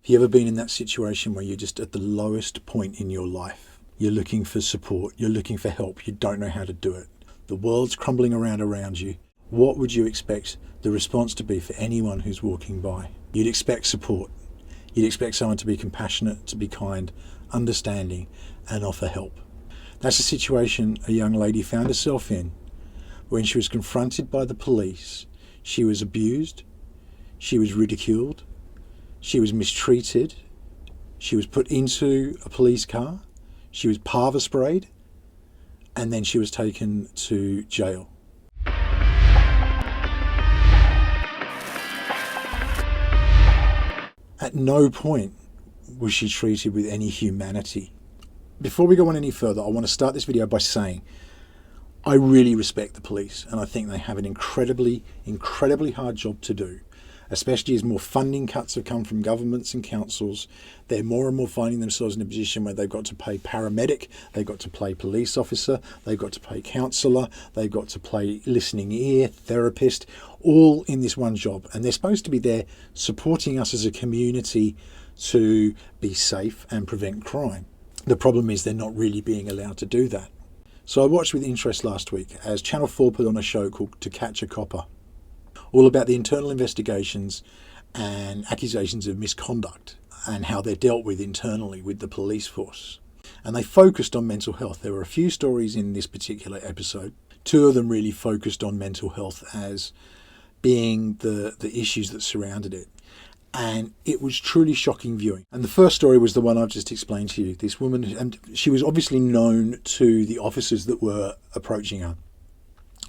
Have you ever been in that situation where you're just at the lowest point in your life? You're looking for support, you're looking for help, you don't know how to do it. The world's crumbling around you. What would you expect the response to be for anyone who's walking by? You'd expect support. You'd expect someone to be compassionate, to be kind, understanding, and offer help. That's the situation a young lady found herself in when she was confronted by the police. She was abused, she was ridiculed, she was mistreated, she was put into a police car, she was PAVA sprayed, and then she was taken to jail. At no point was she treated with any humanity. Before we go on any further, I want to start this video by saying I really respect the police, and I think they have an incredibly hard job to do, especially as more funding cuts have come from governments and councils. They're more and more finding themselves in a position where they've got to pay paramedic, they've got to pay police officer, they've got to pay counsellor, they've got to pay listening ear, therapist, all in this one job. And they're supposed to be there supporting us as a community to be safe and prevent crime. The problem is they're not really being allowed to do that. So I watched with interest last week as Channel 4 put on a show called To Catch a Copper, all about the internal investigations and accusations of misconduct and how they're dealt with internally with the police force. And they focused on mental health. There were a few stories in this particular episode. Two of them really focused on mental health as being the issues that surrounded it. And it was truly shocking viewing. And the first story was the one I've just explained to you. This woman, and she was obviously known to the officers that were approaching her,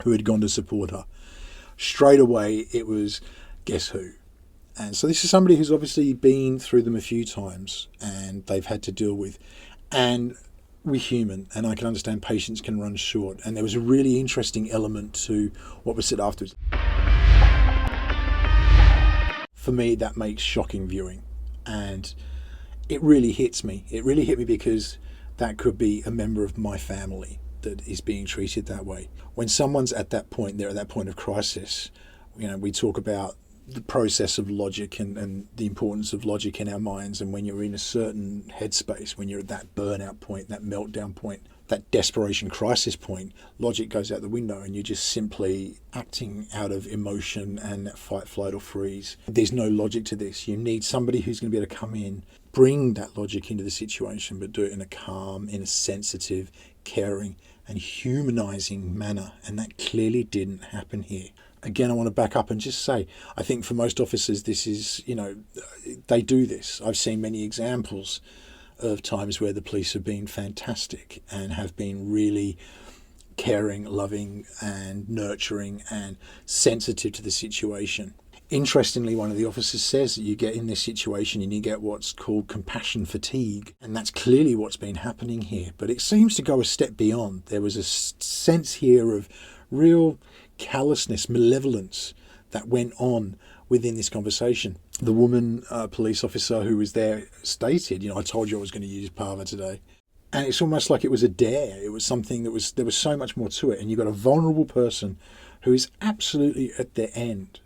who had gone to support her. Straight away, it was, guess who? And so this is somebody who's obviously been through them a few times and they've had to deal with. And we're human, and I can understand patience can run short. And there was a really interesting element to what was said afterwards. For me, that makes shocking viewing. And it really hits me. It really hit me because that could be a member of my family that is being treated that way. When someone's at that point, they're at that point of crisis, we talk about the process of logic and the importance of logic in our minds. And when you're in a certain headspace, when you're at that burnout point, that meltdown point, that desperation crisis point, logic goes out the window and you're just simply acting out of emotion and that fight, flight or freeze. There's no logic to this. You need somebody who's going to be able to come in, bring that logic into the situation, but do it in a calm, in a sensitive, caring and humanizing manner. And that clearly didn't happen here. Again, I want to back up and just say, I think for most officers, this is, they do this. I've seen many examples of times where the police have been fantastic and have been really caring, loving and nurturing and sensitive to the situation. Interestingly, one of the officers says that you get in this situation and you get what's called compassion fatigue. And that's clearly what's been happening here. But it seems to go a step beyond. There was a sense here of real callousness, malevolence that went on within this conversation. The woman police officer who was there stated, I told you I was going to use PAVA today. And it's almost like it was a dare. It was something there was so much more to it. And you've got a vulnerable person who is absolutely at the end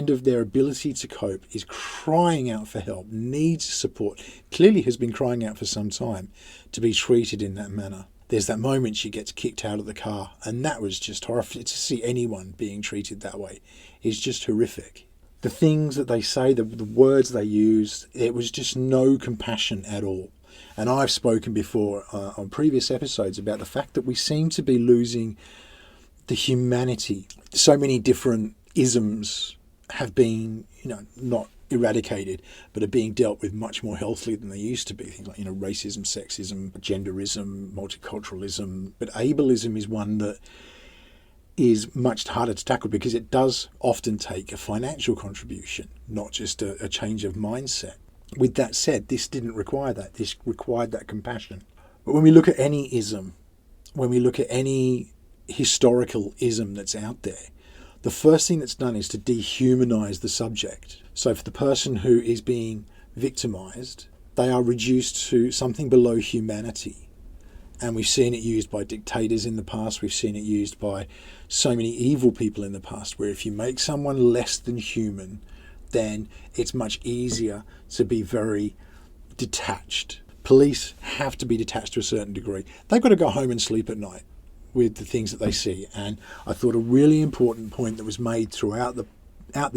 of their ability to cope, is crying out for help, needs support, clearly has been crying out for some time to be treated in that manner. There's that moment she gets kicked out of the car, and that was just horrific. To see anyone being treated that way is just horrific. The things that they say, the words they use, it was just no compassion at all. And I've spoken before on previous episodes about the fact that we seem to be losing the humanity. So many different isms have been, not eradicated, but are being dealt with much more healthily than they used to be. Things like, racism, sexism, genderism, multiculturalism. But ableism is one that is much harder to tackle because it does often take a financial contribution, not just a change of mindset. With that said, this didn't require that. This required that compassion. But when we look at any ism, when we look at any historical ism that's out there, the first thing that's done is to dehumanize the subject. So for the person who is being victimized, they are reduced to something below humanity. And we've seen it used by dictators in the past. We've seen it used by so many evil people in the past, where if you make someone less than human, then it's much easier to be very detached. Police have to be detached to a certain degree. They've got to go home and sleep at night with the things that they see. And I thought a really important point that was made throughout the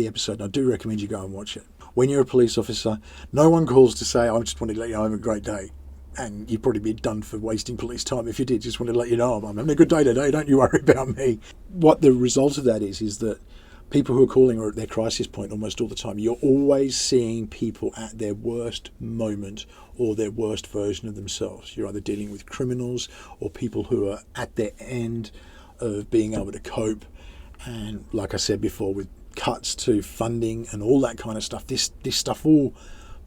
episode, and I do recommend you go and watch it. When you're a police officer, no one calls to say, I just wanted to let you know I'm having a great day. And you'd probably be done for wasting police time if you did. Just wanted to let you know I'm having a good day today, don't you worry about me. What the result of that is that people who are calling are at their crisis point almost all the time. You're always seeing people at their worst moment or their worst version of themselves. You're either dealing with criminals or people who are at their end of being able to cope. And like I said before, with cuts to funding and all that kind of stuff, this stuff all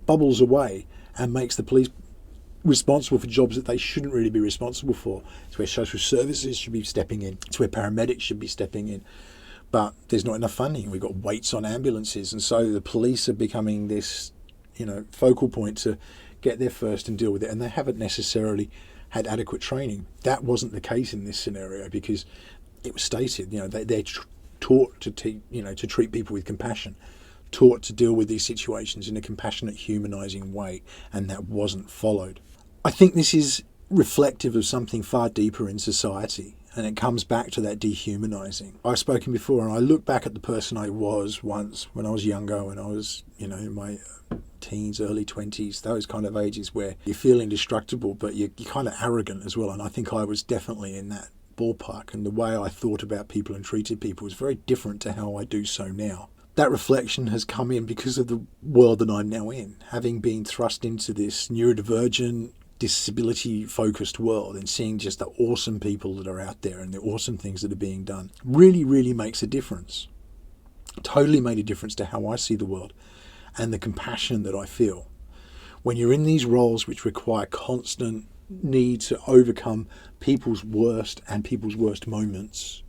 bubbles away and makes the police responsible for jobs that they shouldn't really be responsible for. It's where social services should be stepping in. It's where paramedics should be stepping in. But there's not enough funding. We've got waits on ambulances. And so the police are becoming this, focal point to get there first and deal with it. And they haven't necessarily had adequate training. That wasn't the case in this scenario because it was stated, they're taught to treat people with compassion, taught to deal with these situations in a compassionate, humanising way, and that wasn't followed. I think this is reflective of something far deeper in society, and it comes back to that dehumanising. I've spoken before, and I look back at the person I was once when I was younger, when I was, in my teens, early 20s, those kind of ages where you feel indestructible, but you're kind of arrogant as well, and I think I was definitely in that ballpark, and the way I thought about people and treated people was very different to how I do so now. That reflection has come in because of the world that I'm now in, having been thrust into this neurodivergent, disability-focused world and seeing just the awesome people that are out there and the awesome things that are being done really, really makes a difference. Totally made a difference to how I see the world and the compassion that I feel. When you're in these roles which require constant need to overcome people's worst moments,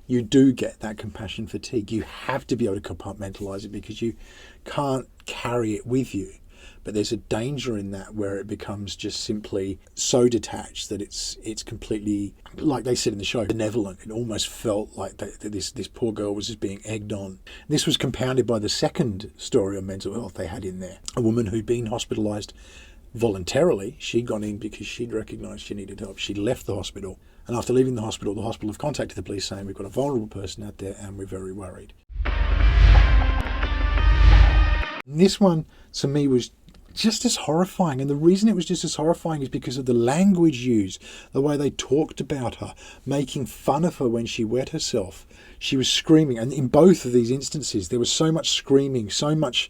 you do get that compassion fatigue. You have to be able to compartmentalise it because you can't carry it with you. But there's a danger in that where it becomes just simply so detached that it's completely, like they said in the show, benevolent. It almost felt like this poor girl was just being egged on. This was compounded by the second story of mental health they had in there. A woman who'd been hospitalised voluntarily. She'd gone in because she'd recognised she needed help. She left the hospital. And after leaving the hospital have contacted the police saying, we've got a vulnerable person out there and we're very worried. And this one, to me, was just as horrifying. And the reason it was just as horrifying is because of the language used, the way they talked about her, making fun of her when she wet herself. She was screaming. And in both of these instances, there was so much screaming, so much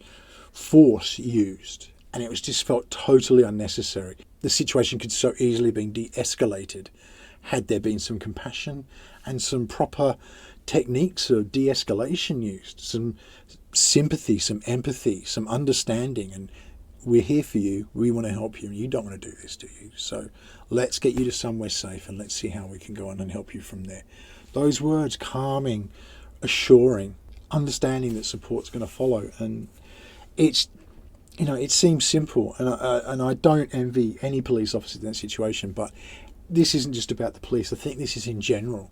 force used. And it was just felt totally unnecessary. The situation could so easily have been de-escalated had there been some compassion and some proper techniques of de-escalation used, some sympathy, some empathy, some understanding. And we're here for you, we want to help you, and you don't want to do this, do you? So let's get you to somewhere safe and let's see how we can go on and help you from there. Those words, calming, assuring, understanding that support's going to follow. And it's, it seems simple, and I don't envy any police officer in that situation, but this isn't just about the police. I think this is in general.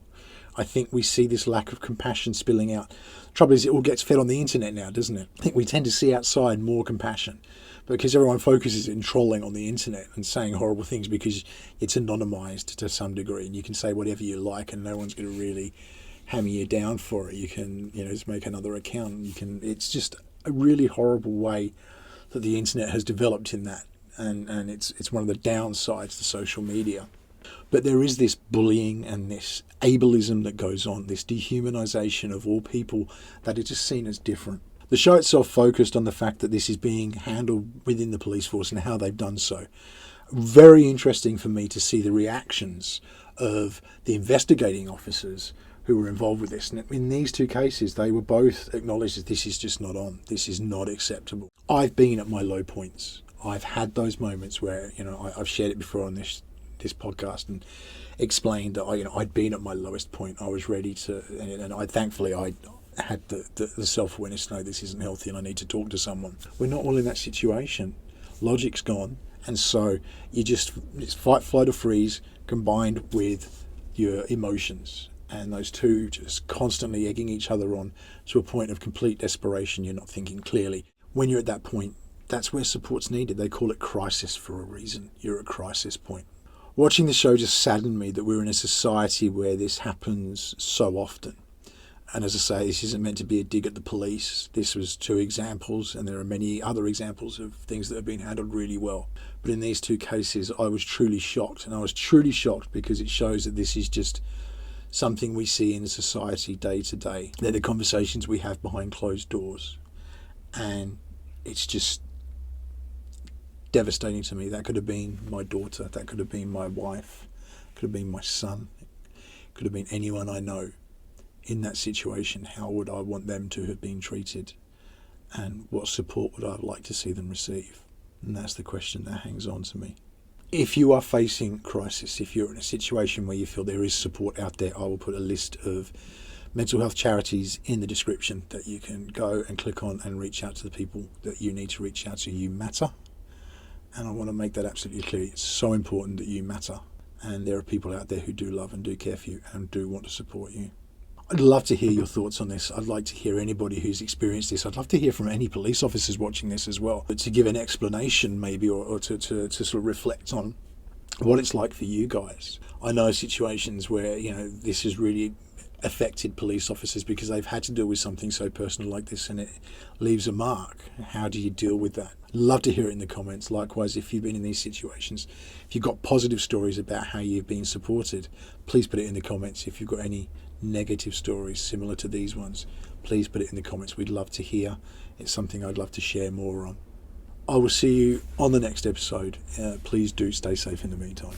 I think we see this lack of compassion spilling out. The trouble is it all gets fed on the internet now, doesn't it? I think we tend to see outside more compassion because everyone focuses in trolling on the internet and saying horrible things because it's anonymised to some degree and you can say whatever you like and no one's going to really hammer you down for it. You can, just make another account. It's just a really horrible way that the internet has developed in that. And it's one of the downsides to social media. But there is this bullying and this ableism that goes on, this dehumanisation of all people that are just seen as different. The show itself focused on the fact that this is being handled within the police force and how they've done so. Very interesting for me to see the reactions of the investigating officers who were involved with this. And in these two cases, they were both acknowledged that this is just not on. This is not acceptable. I've been at my low points. I've had those moments where, I've shared it before on this podcast and explained that I'd been at my lowest point. I was ready to, and I had the self-awareness to know this isn't healthy and I need to talk to someone. We're not all in that situation. Logic's gone, and so it's fight, flight or freeze combined with your emotions. and those two just constantly egging each other on to a point of complete desperation. You're not thinking clearly. When you're at that point, that's where support's needed. They call it crisis for a reason. You're at a crisis point. Watching the show just saddened me that we're in a society where this happens so often. And as I say, this isn't meant to be a dig at the police. This was 2 examples, and there are many other examples of things that have been handled really well. But in these 2 cases, I was truly shocked. And I was truly shocked because it shows that this is just something we see in society day to day. They're the conversations we have behind closed doors. And it's just devastating to me. That could have been my daughter, that could have been my wife, could have been my son, could have been anyone I know in that situation. How would I want them to have been treated, and what support would I like to see them receive? And that's the question that hangs on to me. If you are facing crisis, if you're in a situation where you feel there is support out there, I will put a list of mental health charities in the description that you can go and click on and reach out to the people that you need to reach out to. You matter. And I want to make that absolutely clear. It's so important that you matter. And there are people out there who do love and do care for you and do want to support you. I'd love to hear your thoughts on this. I'd like to hear anybody who's experienced this. I'd love to hear from any police officers watching this as well, but to give an explanation maybe, or to sort of reflect on what it's like for you guys. I know situations where, this has really affected police officers because they've had to deal with something so personal like this, and it leaves a mark. How do you deal with that? Love to hear it in the comments. Likewise, if you've been in these situations, if you've got positive stories about how you've been supported, please put it in the comments. If you've got any negative stories similar to these ones, please put it in the comments. We'd love to hear. It's something I'd love to share more on. I will see you on the next episode. Please do stay safe in the meantime.